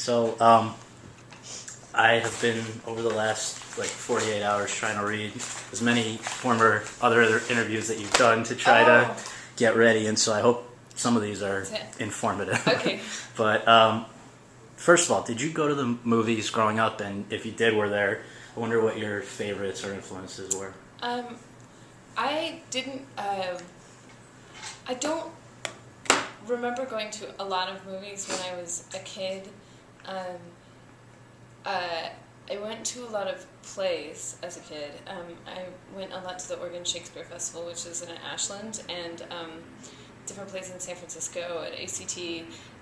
So, I have been over the last 48 hours trying to read as many former other interviews that you've done to try to get ready, and so I hope some of these are informative. Okay. But first of all, did you go to the movies growing up? And if you did, were there? I wonder what your favorites or influences were. I didn't. I don't remember going to a lot of movies when I was a kid. I went to a lot of plays as a kid. I went a lot to the Oregon Shakespeare Festival, which is in Ashland, and different plays in San Francisco at ACT,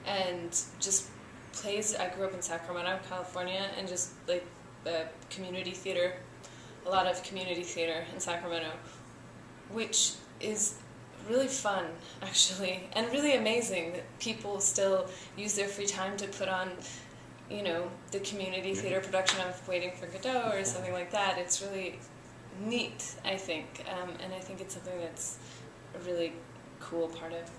and just plays. I grew up in Sacramento, California, and just like the community theater, a lot of community theater in Sacramento, which is really fun, actually, and really amazing that people still use their free time to put on, the community theater production of Waiting for Godot or something like that. It's really neat, I think, and I think it's something that's a really cool part of,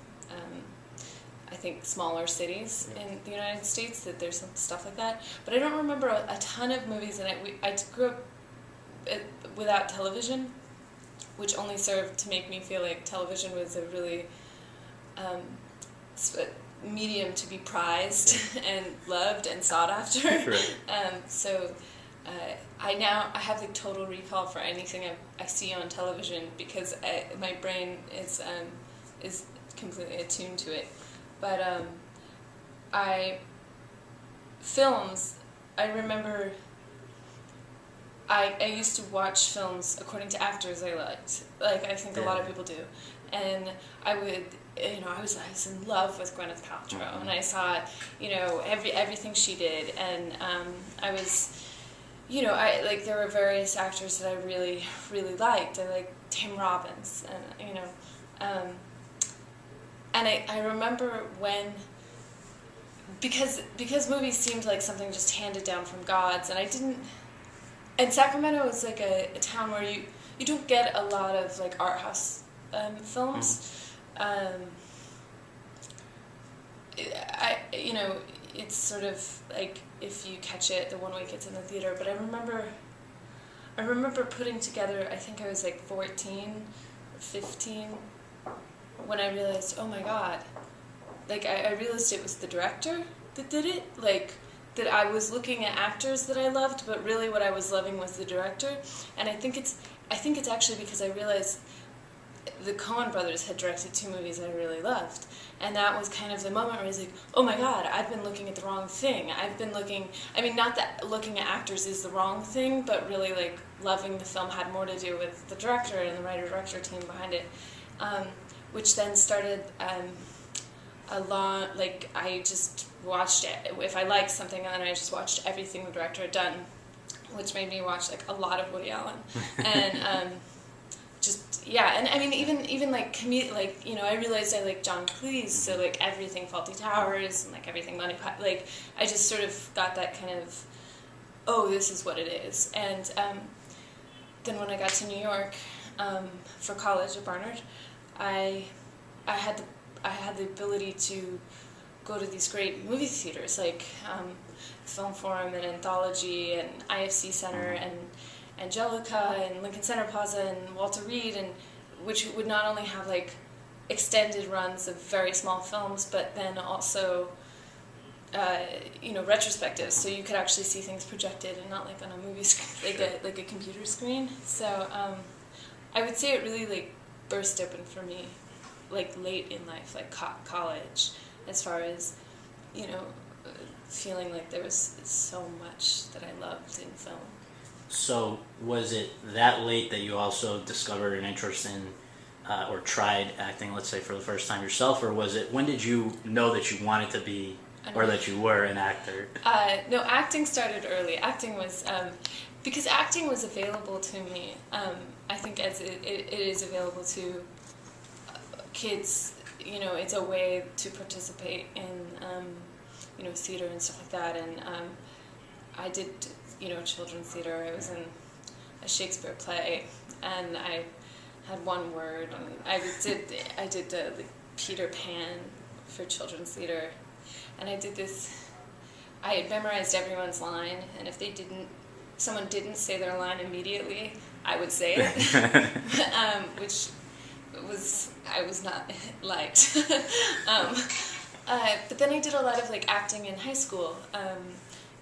I think, smaller cities in the United States, that there's some stuff like that. But I don't remember a ton of movies, and I grew up without television, which only served to make me feel like television was a really medium to be prized and loved and sought after. Right. So I have the total recall for anything I see on television, because my brain is completely attuned to it. But films, I remember I used to watch films according to actors I liked, like I think a lot of people do, and I would, I was in love with Gwyneth Paltrow, and I saw, everything she did, and I was, there were various actors that I really, really liked. I liked Tim Robbins, and and I remember when, because movies seemed like something just handed down from gods, and I didn't. And Sacramento is like a town where you don't get a lot of like art house films. It's sort of like if you catch it the one week it's in the theater. But I remember putting together, I think I was like 14 or 15 when I realized, oh my God, like I realized it was the director that did it, like that I was looking at actors that I loved, but really what I was loving was the director. And I think it's actually because I realized the Coen brothers had directed 2 movies I really loved, and that was kind of the moment where I was like, oh my God, I've been looking at the wrong thing. I've been looking, not that looking at actors is the wrong thing, but really like loving the film had more to do with the director and the writer-director team behind it, which then started I just watched it. If I liked something, then I just watched everything the director had done, which made me watch like a lot of Woody Allen, and and even like I realized I like John Cleese, so like everything Fawlty Towers and like everything Monty Python, like I just sort of got that kind of, oh, this is what it is. And then when I got to New York for college at Barnard, I had the ability to go to these great movie theaters like Film Forum and Anthology and IFC Center and Angelica and Lincoln Center Plaza and Walter Reed, and which would not only have like extended runs of very small films, but then also retrospectives, so you could actually see things projected and not like on a movie screen, like a computer screen. So I would say it really like burst open for me like late in life, like college, as far as feeling like there was so much that I loved in film. So was it that late that you also discovered an interest in or tried acting, let's say, for the first time yourself, or was it, when did you know that you wanted to be, or that you were an actor? No, acting started early. Acting was, because acting was available to me, I think as it is available to kids, it's a way to participate in, theater and stuff like that, and I did, children's theater. I was in a Shakespeare play, and I had one word, and I did Peter Pan for children's theater, and I did this I had memorized everyone's line, and if someone didn't say their line immediately, I would say it, which I was not liked. But then I did a lot of like acting in high school,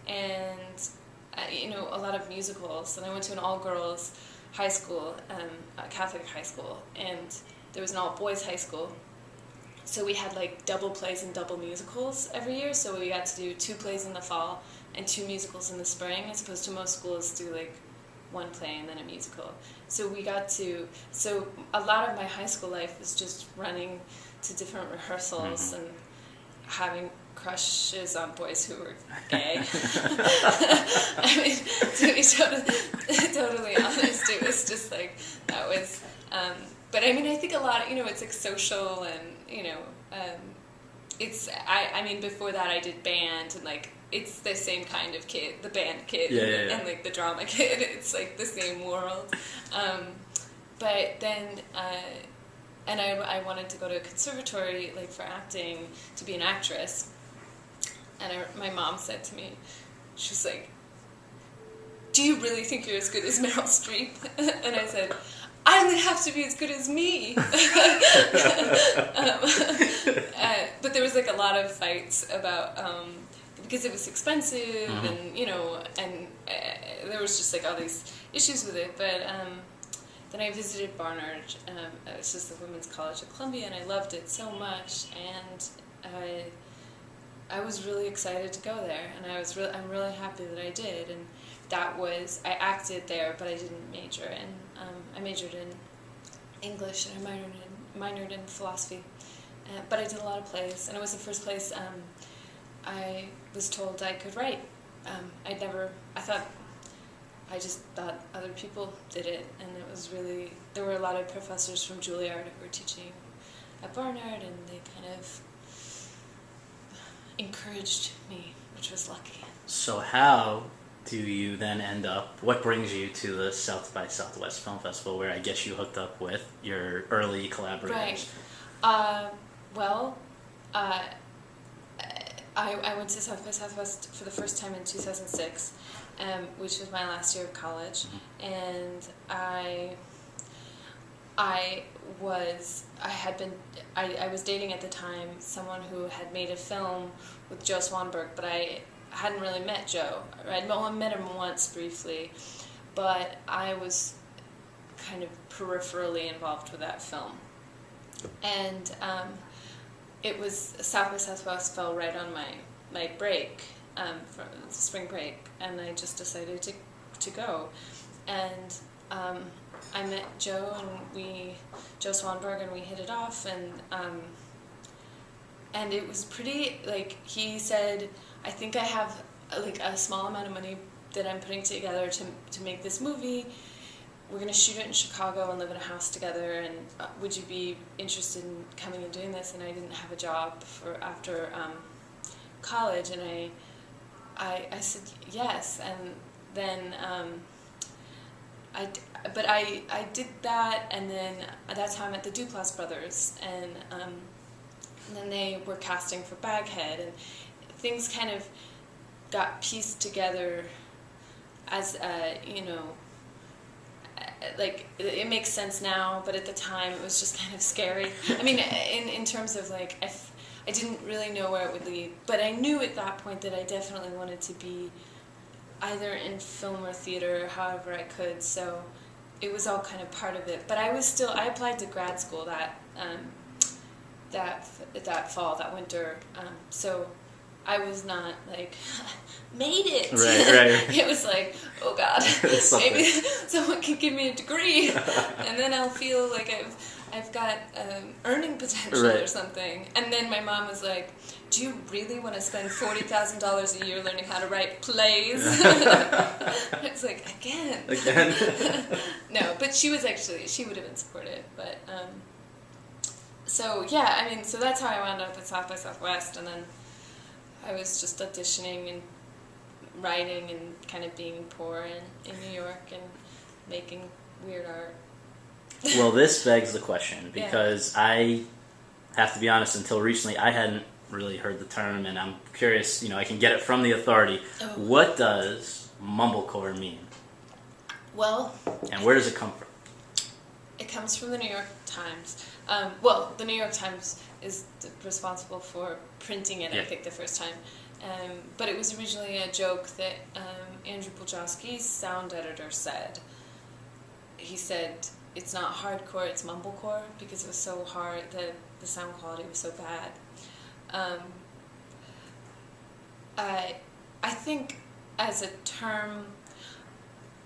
and a lot of musicals. And I went to an all-girls high school, a Catholic high school, and there was an all-boys high school. So we had like double plays and double musicals every year. So we got to do 2 plays in the fall and 2 musicals in the spring, as opposed to most schools do like 1 play and then a musical. So a lot of my high school life was just running to different rehearsals and having crushes on boys who were gay. I mean, to be totally honest, it was just like, that was, but I mean, I think a lot, it's like social and, I mean, before that I did band, and like, it's the same kind of kid, the band kid, and like the drama kid, it's like the same world. But then, and I wanted to go to a conservatory, like for acting, to be an actress. And my mom said to me, she was like, "Do you really think you're as good as Meryl Streep?" And I said, "I only have to be as good as me." But there was like a lot of fights about, because it was expensive, and there was just like all these issues with it. But then I visited Barnard. It's just the women's college at Columbia, and I loved it so much. And I was really excited to go there, and I'm really happy that I did. And I acted there, but I didn't major in. I majored in English, and I minored in philosophy. But I did a lot of plays, and it was the first place I was told I could write. I just thought other people did it, and there were a lot of professors from Juilliard who were teaching at Barnard, and they kind of encouraged me, which was lucky. So how do you then what brings you to the South by Southwest Film Festival, where I guess you hooked up with your early collaborators? Right. I went to South by Southwest for the first time in 2006, which was my last year of college, and I was dating at the time someone who had made a film with Joe Swanberg, but I hadn't really met Joe. I'd only met him once briefly, but I was kind of peripherally involved with that film. And it was South by Southwest fell right on my break, from the spring break, and I just decided to go. And I met Joe Swanberg, and we hit it off, and it was pretty, like, he said, "I think I have like a small amount of money that I'm putting together to make this movie. We're going to shoot it in Chicago and live in a house together, and would you be interested in coming and doing this?" And I didn't have a job after college, and I said yes, and then I did that, and then at that time at the Duplass Brothers, and then they were casting for Baghead, and things kind of got pieced together as like, it makes sense now, but at the time it was just kind of scary. I mean, in terms of like, I didn't really know where it would lead, but I knew at that point that I definitely wanted to be either in film or theater, however I could, so it was all kind of part of it. But I applied to grad school that fall, that winter, so I was not like, made it. Right. It was like, oh God, maybe someone can give me a degree, and then I'll feel like I've got earning potential or something. And then my mom was like, "Do you really want to spend $40,000 a year learning how to write plays?" It's like, again. No, but she would have been supportive. But so yeah, I mean, so that's how I wound up at South by Southwest, and then I was just auditioning and writing and kind of being poor in New York and making weird art. Well, this begs the question, because I have to be honest, until recently I hadn't really heard the term, and I'm curious, I can get it from the authority. Oh. What does Mumblecore mean? Well... And where does it come from? It comes from the New York Times. The New York Times is responsible for printing it, I think, the first time. But it was originally a joke that Andrew Buljowski's sound editor said. He said, it's not hardcore, it's mumblecore, because it was so hard, the sound quality was so bad. I think as a term,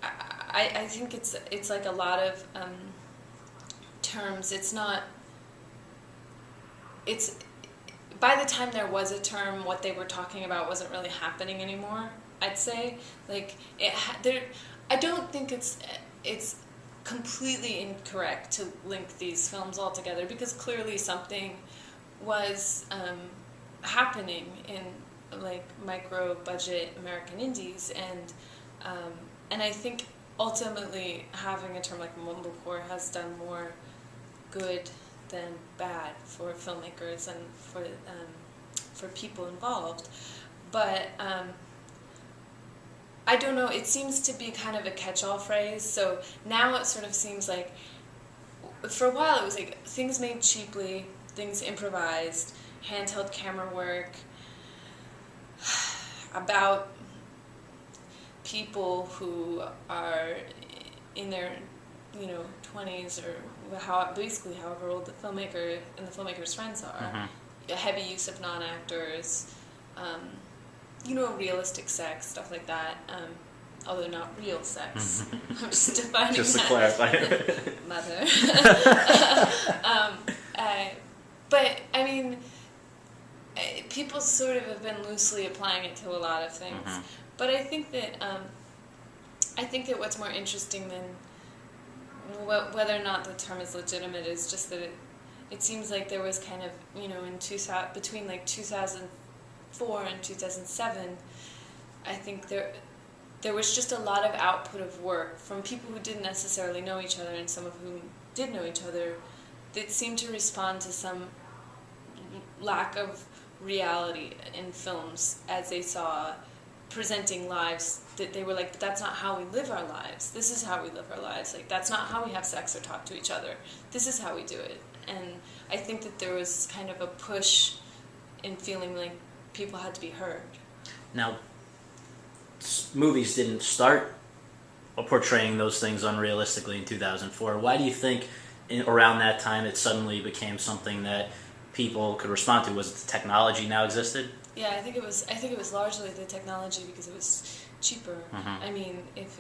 I think it's like a lot of terms. It's by the time there was a term, what they were talking about wasn't really happening anymore, I'd say. Like, I don't think it's completely incorrect to link these films all together, because clearly something was happening in like micro budget American indies, and I think ultimately having a term like mumblecore has done more good than bad for filmmakers and for people involved. But I don't know, it seems to be kind of a catch-all phrase, so now it sort of seems like, for a while it was like things made cheaply, things improvised, handheld camera work, about people who are in their 20s or basically however old the filmmaker and the filmmaker's friends are. Mm-hmm. A heavy use of non-actors, realistic sex, stuff like that, although not real sex. I'm just defining just that. To clarify. Mother. But I mean, people sort of have been loosely applying it to a lot of things. Mm-hmm. But I think that what's more interesting than whether or not the term is legitimate is just that it seems like there was kind of, between like 2004 and 2007, I think there was just a lot of output of work from people who didn't necessarily know each other, and some of whom did know each other, that seemed to respond to some lack of reality in films as they saw presenting lives that they were like, but that's not how we live our lives. This is how we live our lives. Like, that's not how we have sex or talk to each other. This is how we do it. And I think that there was kind of a push in feeling like people had to be heard. Now, movies didn't start portraying those things unrealistically in 2004. Why do you think around that time it suddenly became something that people could respond to? Was it the technology now existed? Yeah, I think it was largely the technology, because it was cheaper. Mm-hmm. I mean, if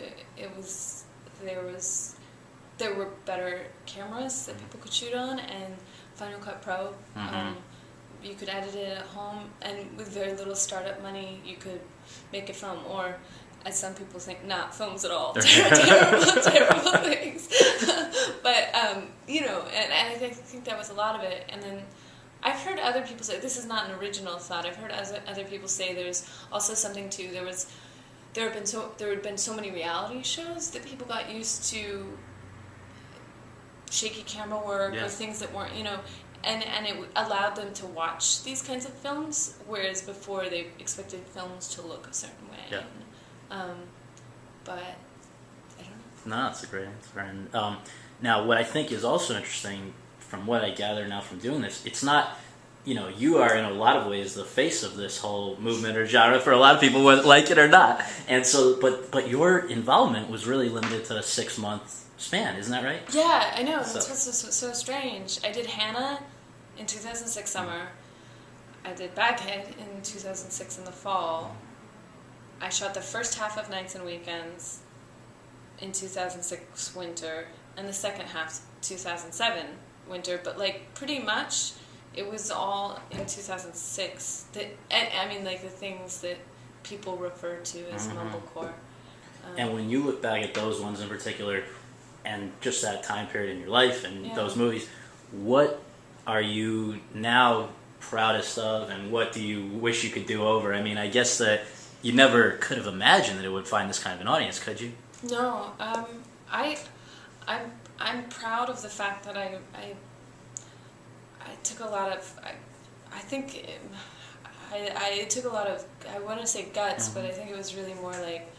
there were better cameras that people could shoot on, and Final Cut Pro, mm-hmm. You could edit it at home, and with very little startup money, you could make a film, or as some people think, not films at all. terrible things. But and I think that was a lot of it, and then. I've heard other people say, this is not an original thought, I've heard other people say there's also something to, there had been so many reality shows that people got used to shaky camera work, or things that weren't, and it allowed them to watch these kinds of films, whereas before they expected films to look a certain way. Yeah. But I don't know. No, that's a great answer. Now, what I think is also interesting, from what I gather now from doing this, it's not, you are in a lot of ways the face of this whole movement or genre for a lot of people, whether like it or not. And so, but your involvement was really limited to a 6-month span, isn't that right? Yeah, I know. That's what's so strange. I did Hannah in 2006 summer. I did Baghead in 2006 in the fall. I shot the first half of Nights and Weekends in 2006 winter, and the second half 2007 winter, but like pretty much it was all in 2006 that I mean, like the things that people refer to as mm-hmm. mumblecore. And when you look back at those ones in particular, and just that time period in your life and those movies, what are you now proudest of, and what do you wish you could do over? I mean, I guess that you never could have imagined that it would find this kind of an audience, could you? No, I'm proud of the fact that I took a lot of, I think it took a lot of, I want to say guts, but I think it was really more like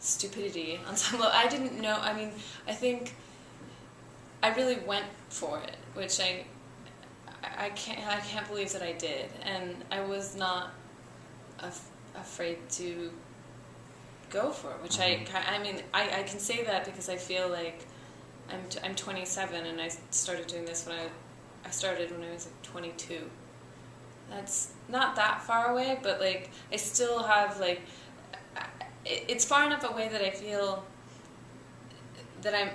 stupidity on some level. I didn't know, I mean, I think I really went for it, which I can't believe that I did, and I was not afraid to go for it, which I mean, I can say that because I feel like I'm 27 and I started doing this when I started when I was like 22. That's not that far away, but like I still have like it's far enough away that I feel that I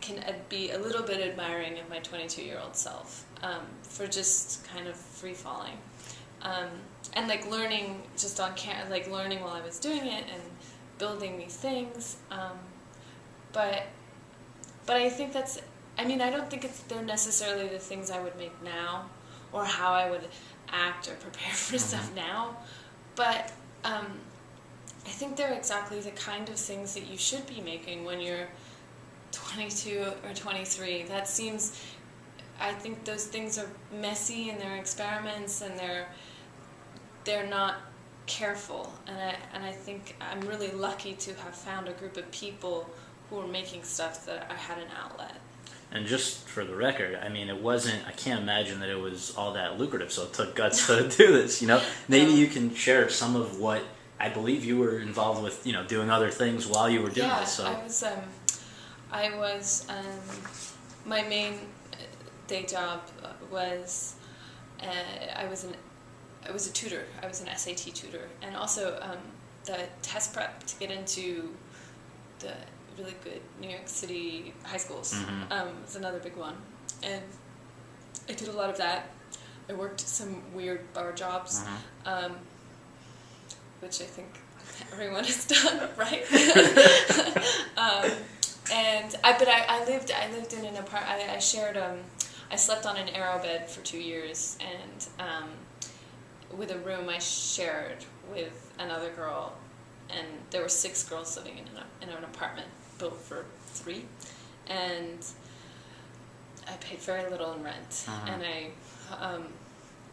can be a little bit admiring of my 22-year-old self for just kind of free falling and like learning just on like learning while I was doing it and building these things, but I think that's, I mean, I don't think they're necessarily the things I would make now or how I would act or prepare for stuff now, but I think they're exactly the kind of things that you should be making when you're 22 or 23. That seems, I think those things are messy and they're experiments and they're not careful, and I think I'm really lucky to have found a group of people who were making stuff that I had an outlet. And just for the record, I mean, it wasn't, I can't imagine that it was all that lucrative, so it took guts to do this, you know? Maybe you can share some of what, I believe you were involved with, you know, doing other things while you were doing this, so. I was, my main day job was, I was a tutor. I was an SAT tutor, and also the test prep to get into the really good New York City high schools was another big one, and I did a lot of that. I worked some weird bar jobs, which I think everyone has done, right? But I lived in an apartment. I shared. I slept on an arrow bed for 2 years, and with a room I shared with another girl, and there were 6 girls living in an apartment built for 3, and I paid very little in rent, and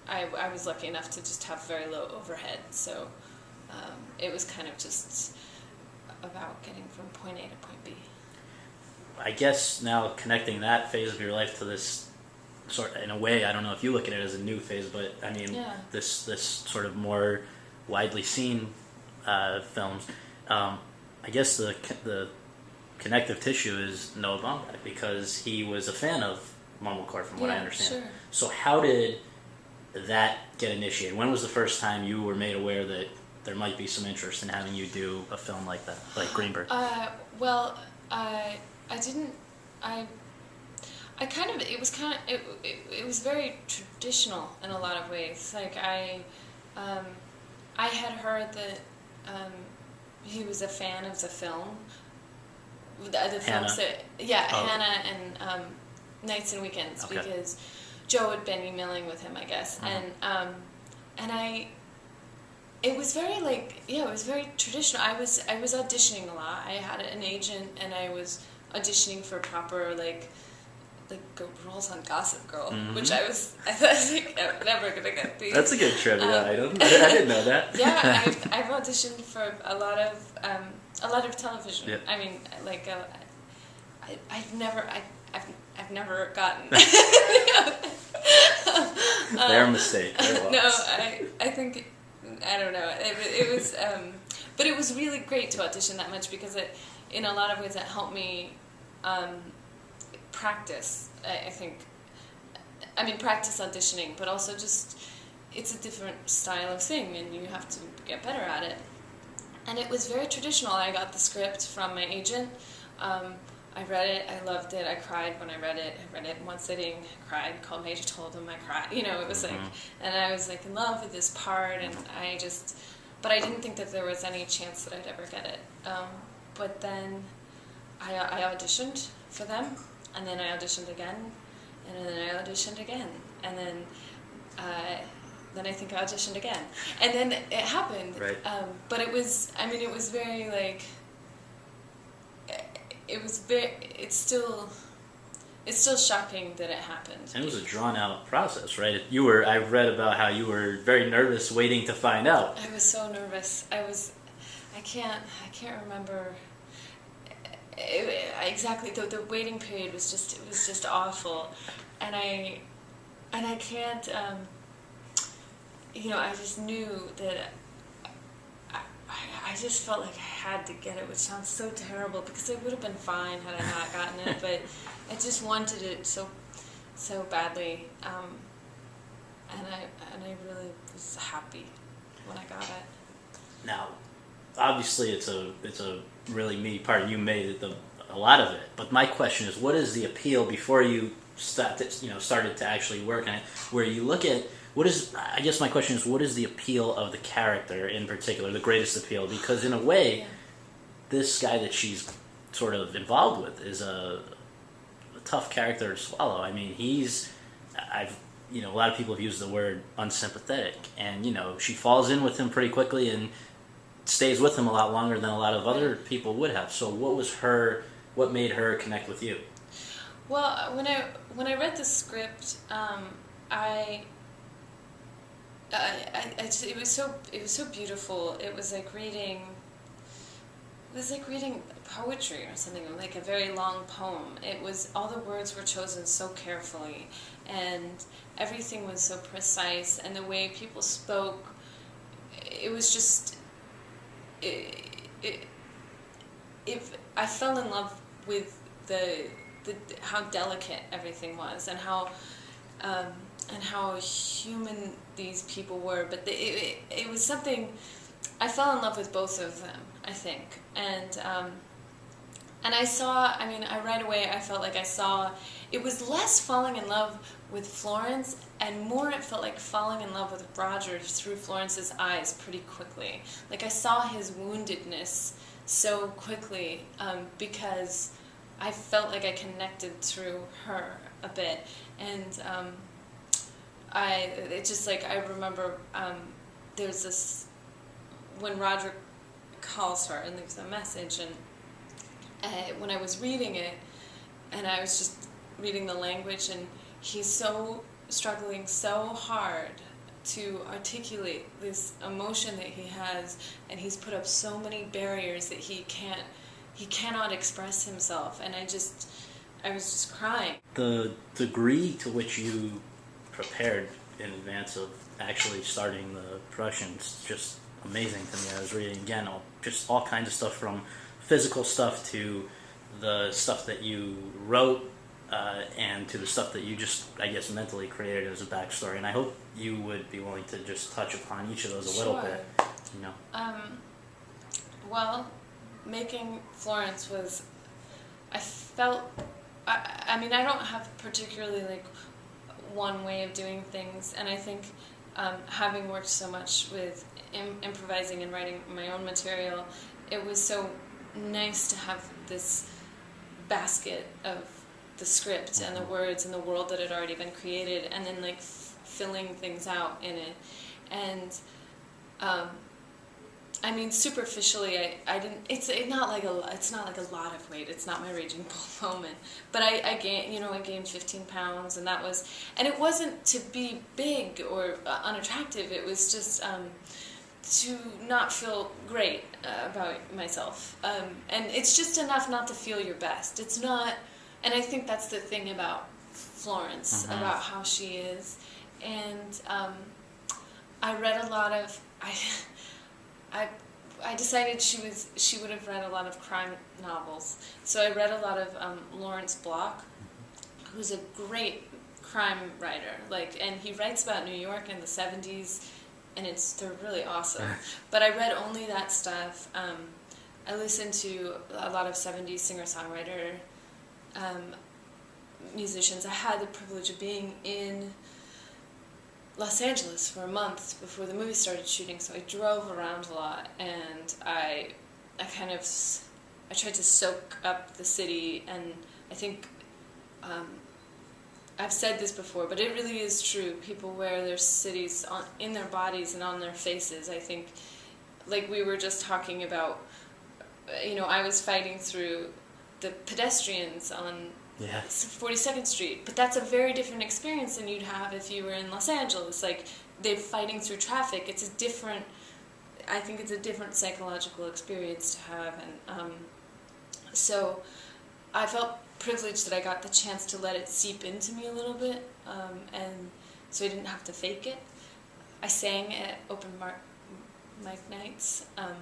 I was lucky enough to just have very low overhead, so it was kind of just about getting from point A to point B. I guess now connecting that phase of your life to this sort, in a way, I don't know if you look at it as a new phase, but I mean, this sort of more widely seen films. I guess the connective tissue is Noah Baumbach, because he was a fan of Mumblecore, from what I understand. Sure. So how did that get initiated? When was the first time you were made aware that there might be some interest in having you do a film like that, like Greenberg? Well, I didn't. I kind of. It was very traditional in a lot of ways. Like I had heard that he was a fan of the film. The films that, Hannah and Nights and Weekends, because Joe had been emailing with him, I guess, and it was very it was very traditional. I was auditioning a lot. I had an agent, and I was auditioning for proper roles on Gossip Girl, which I was like, I'm never gonna get these. That's a good trivia item. I didn't know that. Yeah, I've auditioned for a lot of television. Yep. I mean, I've never gotten. Their mistake. No, I think, I don't know. It was, but it was really great to audition that much, because in a lot of ways, it helped me practice. I think, practice auditioning, but also just, it's a different style of thing, and you have to get better at it. And it was very traditional. I got the script from my agent. I read it. I loved it. I cried when I read it. I read it in one sitting. I cried. Called Major, told him I cried. It was and I was in love with this part, and but I didn't think that there was any chance that I'd ever get it. But then I auditioned for them, and then I auditioned again, and then I auditioned again, and then I think I auditioned again, and then it happened. Right. But it was, it was very it's still, it's still shocking that it happened. And it was a drawn-out process, right? I read about how you were very nervous waiting to find out. I was so nervous. I can't remember exactly. The waiting period was just awful, and I can't. I just knew that. I just felt like I had to get it, which sounds so terrible because I would have been fine had I not gotten it, but I just wanted it so badly, and I really was happy when I got it. Now, obviously, it's a really meaty part. You made a lot of it, but my question is, what is the appeal before you started to actually work on it? Where you look at I guess my question is, what is the appeal of the character in particular, the greatest appeal? Because in a way, Yeah. this guy that she's sort of involved with is a tough character to swallow. I mean, a lot of people have used the word unsympathetic, and she falls in with him pretty quickly and stays with him a lot longer than a lot of other people would have. So what made her connect with you? Well, when I read the script, it was so beautiful. It was like reading poetry or something, like a very long poem. It was, all the words were chosen so carefully, and everything was so precise, and the way people spoke, it was just, I fell in love with how delicate everything was, and how human these people were. But it was something, I fell in love with both of them, I think. And right away I felt like it was less falling in love with Florence, and more it felt like falling in love with Roger through Florence's eyes pretty quickly. Like I saw his woundedness so quickly, because I felt like I connected through her a bit. And I remember there's this, when Roger calls her and leaves a message, and when I was reading it, and I was just reading the language, and he's struggling so hard to articulate this emotion that he has, and he's put up so many barriers that he cannot express himself, and I was just crying. The degree to which you prepared in advance of actually starting the production is just amazing to me. I was reading again all kinds of stuff, from physical stuff to the stuff that you wrote, and to the stuff that you just, I guess, mentally created as a backstory. And I hope you would be willing to just touch upon each of those a little bit. Well, making Florence was, I felt, I don't have particularly like one way of doing things, and I think having worked so much with improvising and writing my own material, it was so nice to have this basket of the script and the words and the world that had already been created, and then like filling things out in it. And superficially, I didn't. It's not like a lot of weight. It's not my raging bull moment. But I gained 15 pounds, and it wasn't to be big or unattractive. It was just to not feel great about myself. And it's just enough not to feel your best. It's not, and I think that's the thing about Florence, about how she is. And I read a lot of, I decided she would have read a lot of crime novels. So I read a lot of Lawrence Block, who's a great crime writer. And he writes about New York in the 70s, and they're really awesome. But I read only that stuff. I listened to a lot of 70s singer-songwriter musicians. I had the privilege of being in Los Angeles for a month before the movie started shooting, so I drove around a lot, and I tried to soak up the city. And I think I've said this before, but it really is true. People wear their cities in their bodies and on their faces. I think, like we were just talking about, I was fighting through the pedestrians on Yeah. 42nd Street, but that's a very different experience than you'd have if you were in Los Angeles. Like, they're fighting through traffic. It's a different, I think it's a different psychological experience to have, and so I felt privileged that I got the chance to let it seep into me a little bit, and so I didn't have to fake it. I sang at open mic nights. I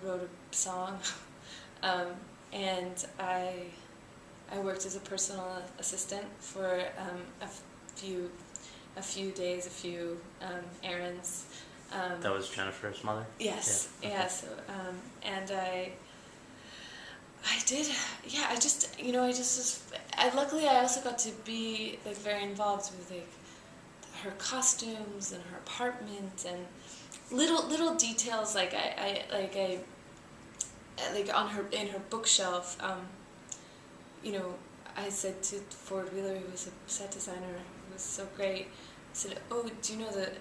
wrote a song, and I worked as a personal assistant for a few days, a few errands. That was Jennifer's mother? Yes, yeah. yeah. So, and I did, yeah. Luckily, I also got to be like very involved with like her costumes and her apartment and little details like in her bookshelf. I said to Ford Wheeler, who was a set designer, who was so great, I said, "Oh, do you know the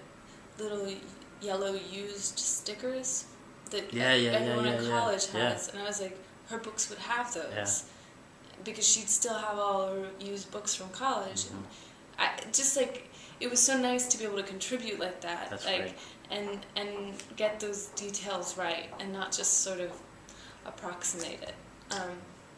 little yellow used stickers that everyone in college has?" And I was like, her books would have those because she'd still have all her used books from college. Mm-hmm. And I just like, it was so nice to be able to contribute like that. That's like great. and get those details right and not just sort of approximate it.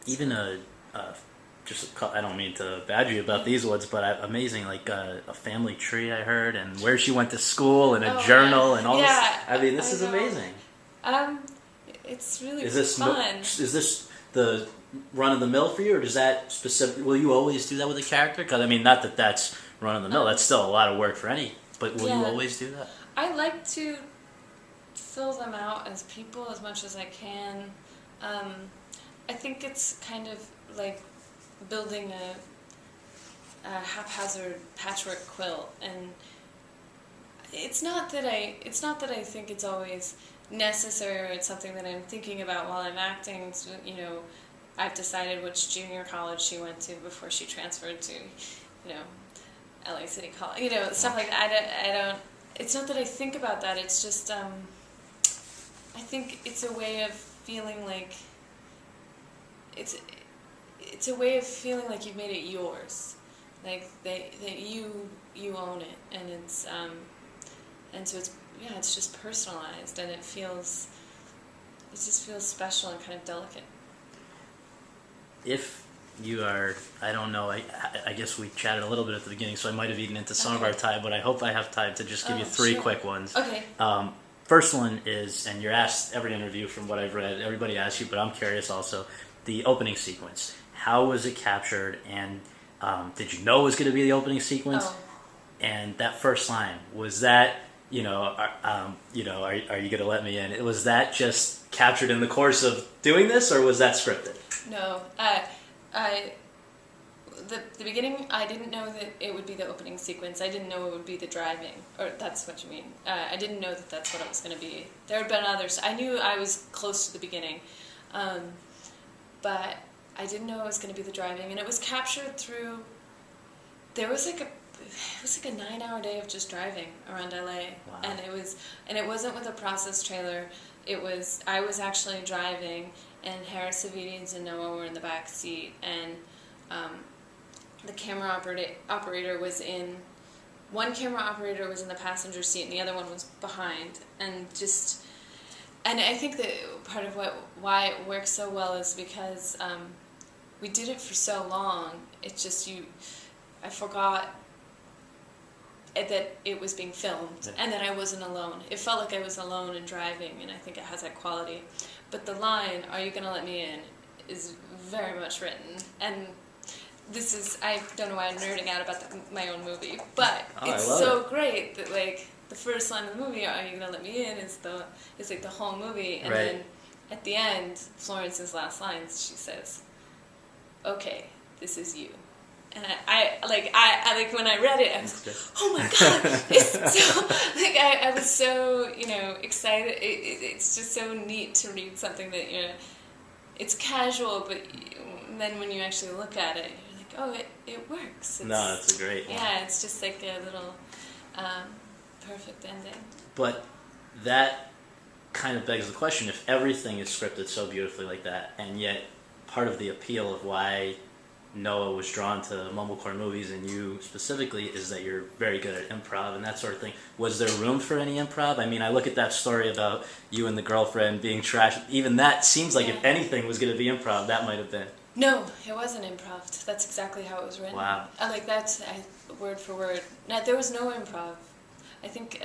Even I don't mean to badger you about these ones, but amazing, like a family tree I heard, and where she went to school, and a journal, and all this. I mean, this is amazing. It's really fun. Is this the run of the mill for you, or does that specific? Will you always do that with a character? Because I mean, not that that's run of the mill. That's still a lot of work for any. But will you always do that? I like to fill them out as people as much as I can. I think it's kind of like building a haphazard patchwork quilt, and it's not that I think it's always necessary or it's something that I'm thinking about while I'm acting. So, I've decided which junior college she went to before she transferred to, LA City College, stuff like that. I don't. It's not that I think about that. It's just I think it's a way of feeling like it's a way of feeling like you've made it yours, like that you own it, and it's and so it's just personalized, and it just feels special and kind of delicate. If you are, I don't know, I guess we chatted a little bit at the beginning, so I might have eaten into some of our time, but I hope I have time to just give you three quick ones. Okay. First one is, and you're asked every interview from what I've read, everybody asks you, but I'm curious also, the opening sequence. How was it captured, and did you know it was going to be the opening sequence? Oh. And that first line, was that, are you going to let me in? Was that just captured in the course of doing this, or was that scripted? No. The beginning, I didn't know that it would be the opening sequence. I didn't know it would be the driving, or that's what you mean. I didn't know that that's what it was going to be. There had been others. I knew I was close to the beginning, but I didn't know it was going to be the driving, and it was captured through. It was like a 9-hour day of just driving around LA, wow. and it wasn't with a process trailer. I was actually driving, and Harris Savidians and Noah were in the back seat, and the camera operator was in. One camera operator was in the passenger seat, and the other one was behind, and I think that part of why it works so well is because we did it for so long. It's just I forgot that it was being filmed and that I wasn't alone. It felt like I was alone and driving, and I think it has that quality. But the line, "Are you gonna let me in?" is very much written, and this is, I don't know why I'm nerding out about my own movie, but it's so great that like the first line of the movie, "Are you gonna let me in?" is like the whole movie, and then at the end, Florence's last lines, she says, "Okay, this is you." And I when I read it, I was like, "Oh my god!" It's so like I was so excited. It's just so neat to read something that it's casual, but then when you actually look at it, you're like, "Oh, it works." That's a great one. Yeah, it's just like a little perfect ending. But that kind of begs the question: if everything is scripted so beautifully like that, and yet part of the appeal of why Noah was drawn to Mumblecore movies and you specifically is that you're very good at improv and that sort of thing. Was there room for any improv? I mean, I look at that story about you and the girlfriend being trashed. Even that seems like if anything was going to be improv, that might have been. No, it wasn't improv. That's exactly how it was written. Wow. Like that's word for word. No, there was no improv. I think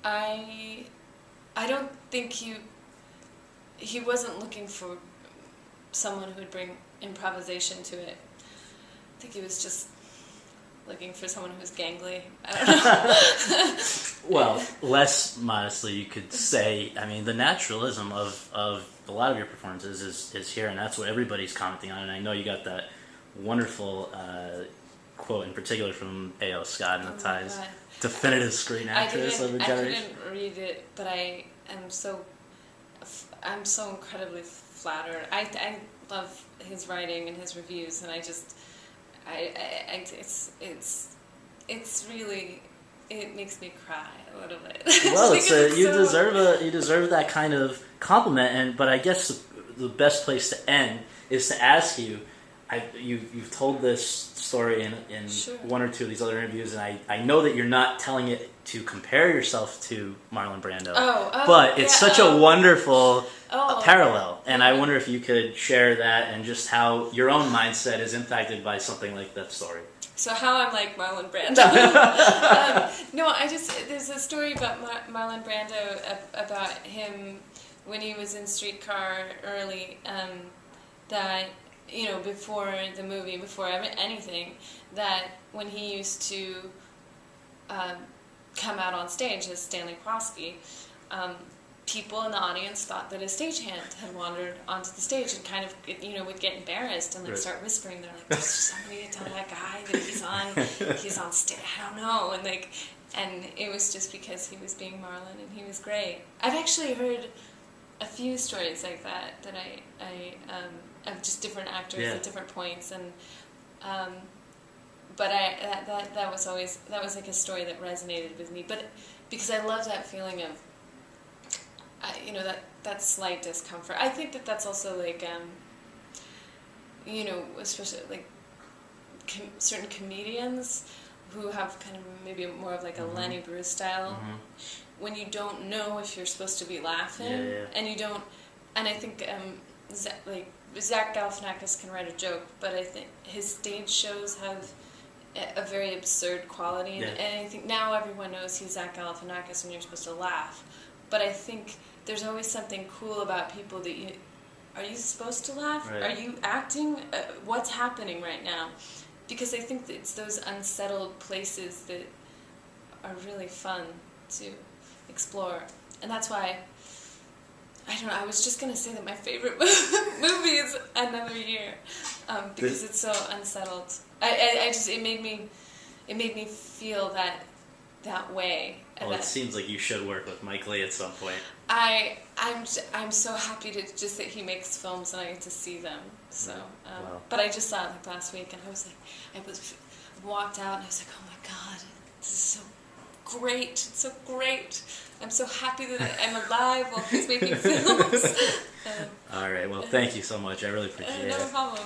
I don't think he wasn't looking for someone who would bring improvisation to it. I think he was just looking for someone who was gangly. I don't know. Well, less modestly, you could say, I mean, the naturalism of a lot of your performances is here, and that's what everybody's commenting on. And I know you got that wonderful quote in particular from A.O. Scott in the Times, definitive screen actress of the generation. I couldn't read it, but I'm so incredibly flattered. I love his writing and his reviews, and it's really, it makes me cry a little bit. Well, you deserve that kind of compliment, but I guess the best place to end is to ask you. You've told this story in Sure. one or two of these other interviews, and I know that you're not telling it to compare yourself to Marlon Brando. But it's such a wonderful parallel, and I wonder if you could share that and just how your own mindset is impacted by something like that story. So how I'm like Marlon Brando. No, there's a story about Marlon Brando about him when he was in Streetcar early, that, you know, before the movie, before anything, that when he used to come out on stage as Stanley Kwosky, people in the audience thought that a stagehand had wandered onto the stage and kind of, you know, would get embarrassed and like start whispering. They're like, "There's somebody to tell that guy that he's on stage. I don't know." And it was just because he was being Marlon and he was great. I've actually heard a few stories like that I of just different actors at different points, and but that was like a story that resonated with me. But because I love that feeling of, you know, that slight discomfort. I think that's also like, you know, especially like certain comedians who have kind of maybe more of like a Lenny Bruce style, when you don't know if you're supposed to be laughing, and you don't, and I think Zach Galifianakis can write a joke, but I think his stage shows have a very absurd quality, and I think now everyone knows he's Zach Galifianakis and you're supposed to laugh, but I think there's always something cool about people that are you supposed to laugh? Right. Are you acting? What's happening right now? Because I think that it's those unsettled places that are really fun to explore. And that's why, I don't know, I was just going to say that my favorite movie is Another Year, because it's so unsettled. It made me feel that way. Well, it seems like you should work with Mike Leigh at some point. I'm so happy to just that he makes films and I get to see them. So, but I just saw it like last week, and I walked out and I was like, oh my God, this is so great! It's so great. I'm so happy that I'm alive while he's making films. All right. Well, thank you so much. I really appreciate it. No problem.